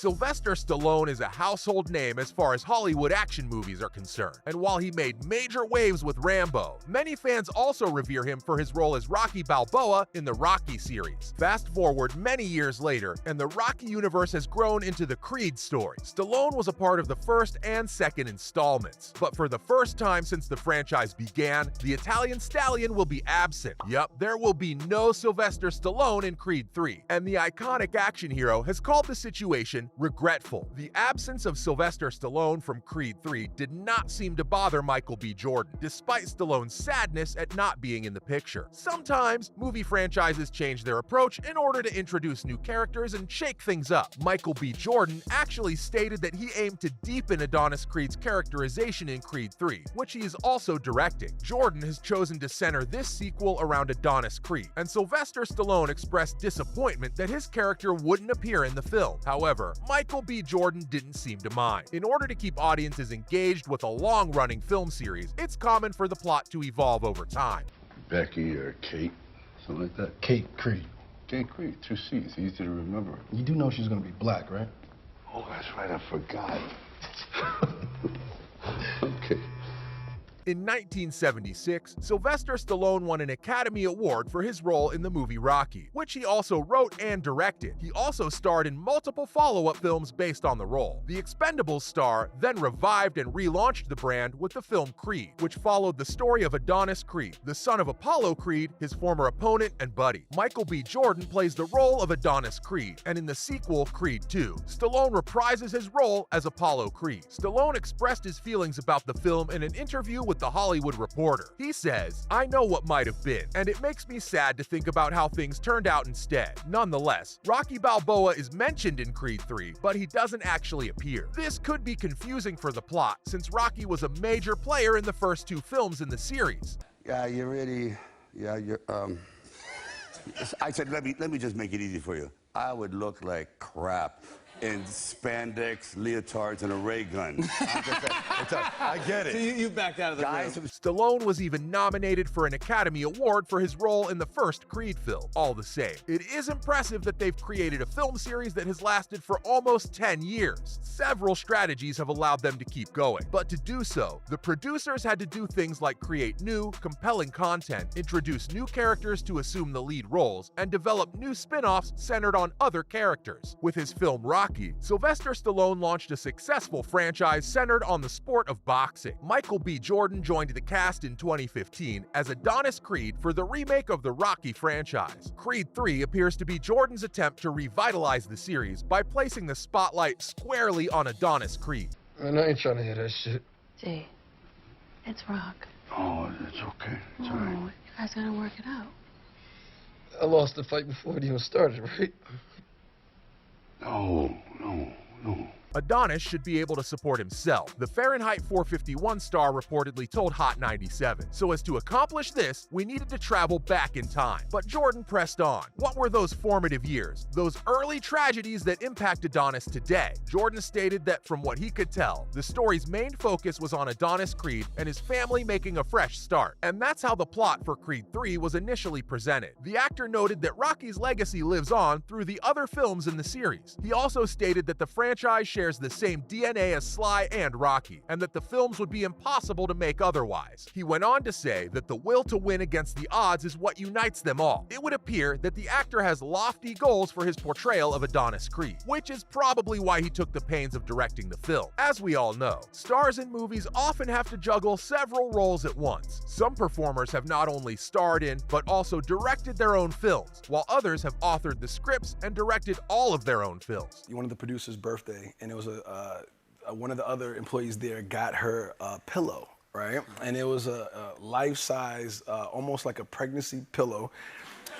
Sylvester Stallone is a household name as far as Hollywood action movies are concerned, and while he made major waves with Rambo, many fans also revere him for his role as Rocky Balboa in the Rocky series. Fast forward many years later, and the Rocky universe has grown into the Creed story. Stallone was a part of the first and second installments, but for the first time since the franchise began, the Italian stallion will be absent. Yup, there will be no Sylvester Stallone in Creed 3, and the iconic action hero has called the situation regretful. The absence of Sylvester Stallone from Creed 3 did not seem to bother Michael B. Jordan, despite Stallone's sadness at not being in the picture. Sometimes, movie franchises change their approach in order to introduce new characters and shake things up. Michael B. Jordan actually stated that he aimed to deepen Adonis Creed's characterization in Creed 3, which he is also directing. Jordan has chosen to center this sequel around Adonis Creed, and Sylvester Stallone expressed disappointment that his character wouldn't appear in the film. However, Michael B. Jordan didn't seem to mind. In order to keep audiences engaged with a long-running film series, it's common for the plot to evolve over time. Becky or Kate, something like that. Kate Creed. Kate Creed, 2 C's, easy to remember. You do know she's gonna be black, right? Oh, that's right, I forgot. Okay. In 1976, Sylvester Stallone won an Academy Award for his role in the movie Rocky, which he also wrote and directed. He also starred in multiple follow-up films based on the role. The Expendables star then revived and relaunched the brand with the film Creed, which followed the story of Adonis Creed, the son of Apollo Creed, his former opponent and buddy. Michael B. Jordan plays the role of Adonis Creed, and in the sequel, Creed 2, Stallone reprises his role as Apollo Creed. Stallone expressed his feelings about the film in an interview with The Hollywood Reporter. He says, "I know what might have been, and it makes me sad to think about how things turned out instead. Nonetheless, Rocky Balboa is mentioned in Creed 3, but he doesn't actually appear. This could be confusing for the plot, since Rocky was a major player in the first 2 films in the series." I said, let me just make it easy for you. I would look like crap in spandex, leotards, and a ray gun. I get it. So you backed out of the Guys, room. Stallone was even nominated for an Academy Award for his role in the first Creed film. All the same, it is impressive that they've created a film series that has lasted for almost 10 years. Several strategies have allowed them to keep going, but to do so, the producers had to do things like create new, compelling content, introduce new characters to assume the lead roles, and develop new spin-offs centered on other characters. With his film Rocky, Sylvester Stallone launched a successful franchise centered on the sport of boxing. Michael B. Jordan joined the cast in 2015 as Adonis Creed for the remake of the Rocky franchise. Creed 3 appears to be Jordan's attempt to revitalize the series by placing the spotlight squarely on Adonis Creed. Man, I ain't trying to hear that shit. Gee, it's Rock. Oh, it's okay. It's all right. You guys gotta work it out. I lost the fight before it even started, right? No. Adonis should be able to support himself, the Fahrenheit 451 star reportedly told Hot 97. So as to accomplish this, we needed to travel back in time. But Jordan pressed on. What were those formative years? Those early tragedies that impact Adonis today? Jordan stated that from what he could tell, the story's main focus was on Adonis Creed and his family making a fresh start. And that's how the plot for Creed 3 was initially presented. The actor noted that Rocky's legacy lives on through the other films in the series. He also stated that the franchise shares the same DNA as Sly and Rocky, and that the films would be impossible to make otherwise. He went on to say that the will to win against the odds is what unites them all. It would appear that the actor has lofty goals for his portrayal of Adonis Creed, which is probably why he took the pains of directing the film. As we all know, stars in movies often have to juggle several roles at once. Some performers have not only starred in, but also directed their own films, while others have authored the scripts and directed all of their own films. One of the producer's birthday, and it was one of the other employees there got her a pillow, right? And it was a life-size, almost like a pregnancy pillow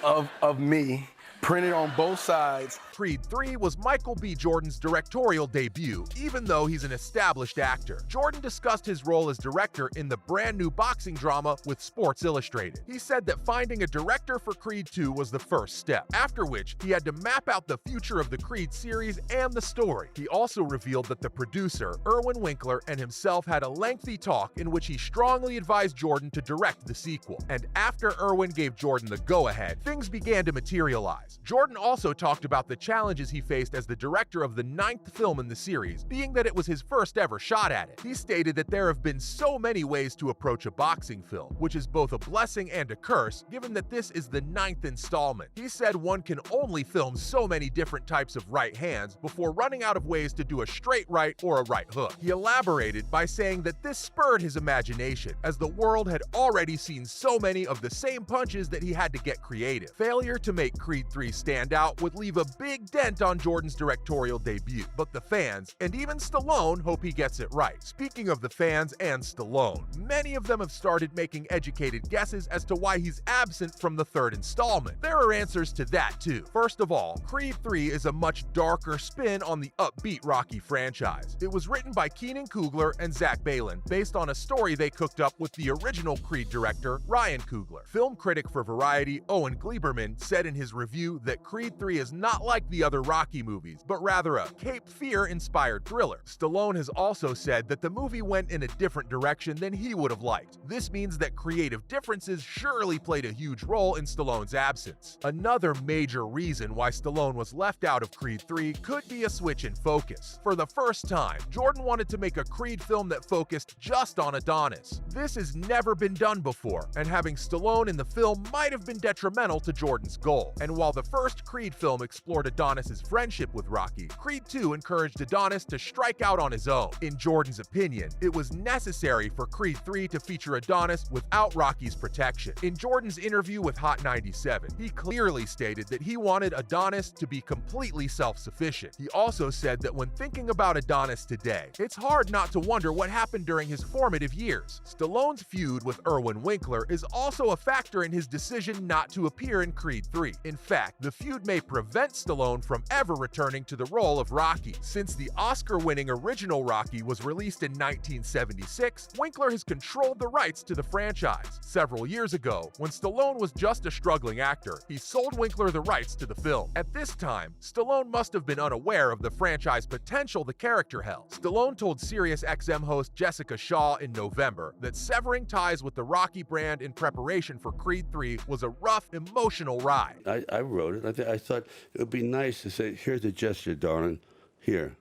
of me, printed on both sides. Creed 3 was Michael B. Jordan's directorial debut, even though he's an established actor. Jordan discussed his role as director in the brand new boxing drama with Sports Illustrated. He said that finding a director for Creed 2 was the first step, after which he had to map out the future of the Creed series and the story. He also revealed that the producer, Irwin Winkler, and himself had a lengthy talk in which he strongly advised Jordan to direct the sequel. And after Irwin gave Jordan the go-ahead, things began to materialize. Jordan also talked about the challenges he faced as the director of the 9th film in the series, being that it was his first ever shot at it. He stated that there have been so many ways to approach a boxing film, which is both a blessing and a curse, given that this is the 9th installment. He said one can only film so many different types of right hands before running out of ways to do a straight right or a right hook. He elaborated by saying that this spurred his imagination, as the world had already seen so many of the same punches that he had to get creative. Failure to make Creed 3 stand out would leave a big dent on Jordan's directorial debut, but the fans, and even Stallone, hope he gets it right. Speaking of the fans and Stallone, many of them have started making educated guesses as to why he's absent from the 3rd installment. There are answers to that too. First of all, Creed 3 is a much darker spin on the upbeat Rocky franchise. It was written by Keenan Coogler and Zach Baylin, based on a story they cooked up with the original Creed director, Ryan Coogler. Film critic for Variety, Owen Gleiberman, said in his review that Creed 3 is not like the other Rocky movies, but rather a Cape Fear-inspired thriller. Stallone has also said that the movie went in a different direction than he would have liked. This means that creative differences surely played a huge role in Stallone's absence. Another major reason why Stallone was left out of Creed 3 could be a switch in focus. For the first time, Jordan wanted to make a Creed film that focused just on Adonis. This has never been done before, and having Stallone in the film might have been detrimental to Jordan's goal. And while the first Creed film explored Adonis's friendship with Rocky, Creed 2 encouraged Adonis to strike out on his own. In Jordan's opinion, it was necessary for Creed 3 to feature Adonis without Rocky's protection. In Jordan's interview with Hot 97, he clearly stated that he wanted Adonis to be completely self-sufficient. He also said that when thinking about Adonis today, it's hard not to wonder what happened during his formative years. Stallone's feud with Irwin Winkler is also a factor in his decision not to appear in Creed 3. In fact, the feud may prevent Stallone from ever returning to the role of Rocky. Since the Oscar-winning original Rocky was released in 1976, Winkler has controlled the rights to the franchise. Several years ago, when Stallone was just a struggling actor, he sold Winkler the rights to the film. At this time, Stallone must have been unaware of the franchise potential the character held. Stallone told SiriusXM host Jessica Shaw in November that severing ties with the Rocky brand in preparation for Creed 3 was a rough, emotional ride. I wrote it. I thought it would be nice to say, here's a gesture, darling. Here.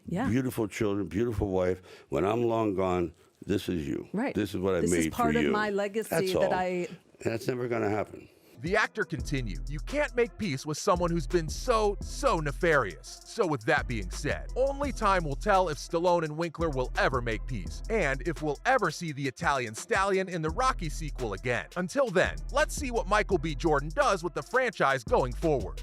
Yeah. Beautiful children, beautiful wife. When I'm long gone, this is you. Right. This is what I made for you. This is part of my legacy. That's all. And that's never going to happen. The actor continued, "You can't make peace with someone who's been so nefarious." So with that being said, only time will tell if Stallone and Winkler will ever make peace, and if we'll ever see the Italian Stallion in the Rocky sequel again. Until then, let's see what Michael B. Jordan does with the franchise going forward.